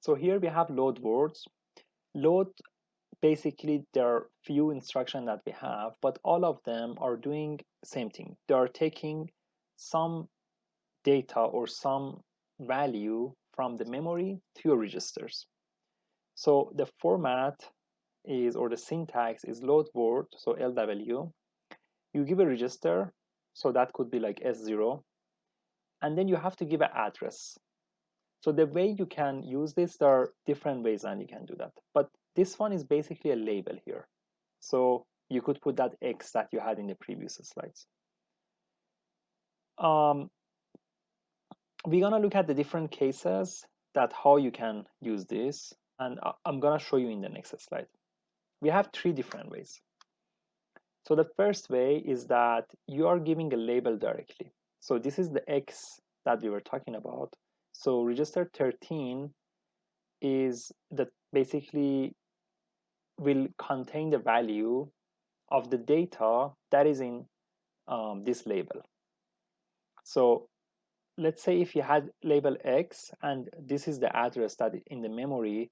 So here we have load words. Load, basically there are few instructions that we have, but all of them are doing same thing. They are taking some data or some value from the memory to your registers. So the format is, or the syntax is load word, so LW. You give a register, so that could be like S0, and then you have to give an address. So the way you can use this, there are different ways and you can do that. But this one is basically a label here. So you could put that X that you had in the previous slides. We're gonna look at the different cases that how you can use this, and I'm gonna show you in the next slide. We have three different ways. So the first way is that you are giving a label directly. So this is the X that we were talking about. So register 13 is that basically will contain the value of the data that is in this label. So let's say if you had label X and this is the address that in the memory,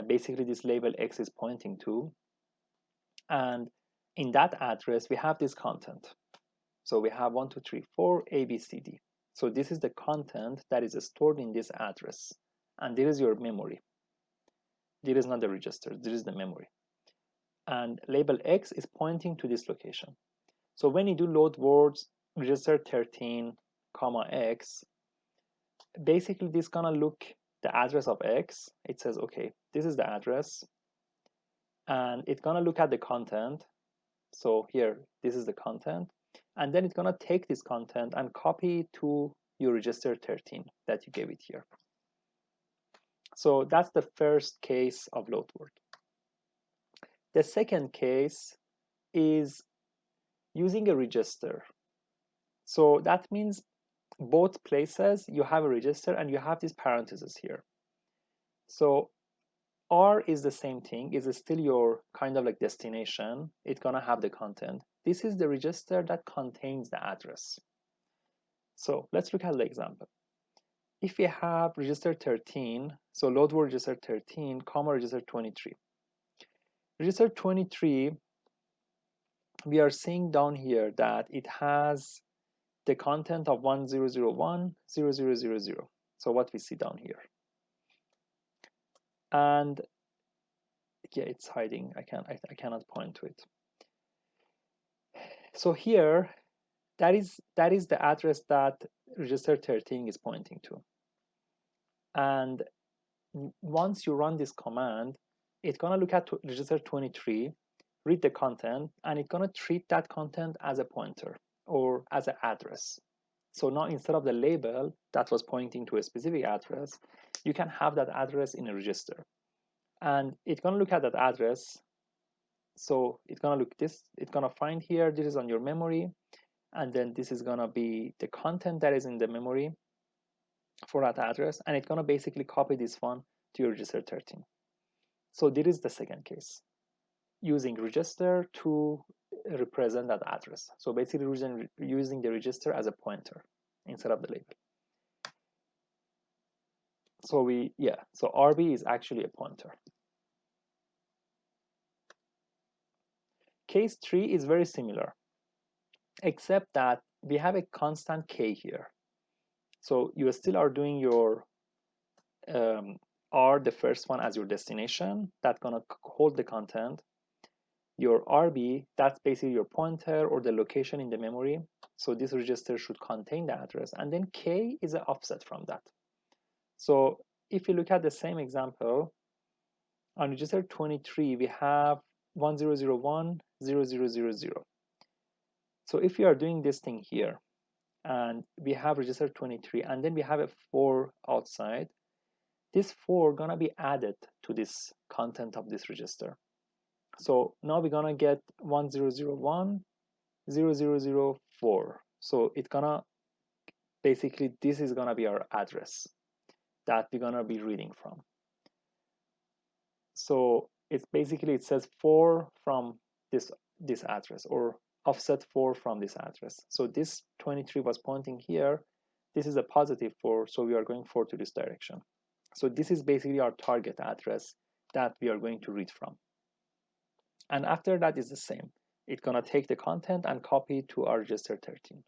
basically this label X is pointing to, and in that address we have this content. So we have 1 2 3 4 A B C D. So this is the content that is stored in this address, and this is your memory. This is not the register, this is the memory, and label X is pointing to this location. So when you do load words register 13 comma X, basically this gonna look the address of X. It says, okay, this is the address, and it's gonna look at the content. So here, this is the content, and then it's gonna take this content and copy it to your register 13 that you gave it here. So that's the first case of load word. The second case is using a register. So that means both places you have a register and you have these parentheses here. So R is the same thing, is still your kind of like destination. It's gonna have the content. This is the register that contains the address. So let's look at the example. If we have register 13, so load word register 13, comma register 23. Register 23, we are seeing down here that it has the content of 1001 0000. So what we see down here. And yeah, it's hiding. I cannot point to it. So here, that is the address that register 13 is pointing to. And once you run this command, it's gonna look at register 23, read the content, and it's gonna treat that content as a pointer or as an address. So now instead of the label that was pointing to a specific address, you can have that address in a register. And it's gonna look at that address. So it's gonna look this, it's gonna find here, this is on your memory, and then this is gonna be the content that is in the memory for that address, and it's gonna basically copy this one to your register 13. So this is the second case, using register to represent that address. So basically using the register as a pointer instead of the label. So so RB is actually a pointer. Case 3 is very similar, except that we have a constant K here. So you still are doing your R, the first one, as your destination. That's gonna hold the content. Your RB, that's basically your pointer or the location in the memory. So this register should contain the address. And then K is an offset from that. So if you look at the same example, on register 23, we have 1001 0000. So if you are doing this thing here, and we have register 23, and then we have a 4 outside, this 4 gonna be added to this content of this register. So now we're gonna get 1001 0004. So it's gonna basically, this is gonna be our address that we're gonna be reading from. So it's basically, it says 4 from this address, or offset 4 from this address. So this 23 was pointing here. This is a positive 4, so we are going 4 to this direction. So this is basically our target address that we are going to read from. And after that is the same. It's going to take the content and copy it to our register 13.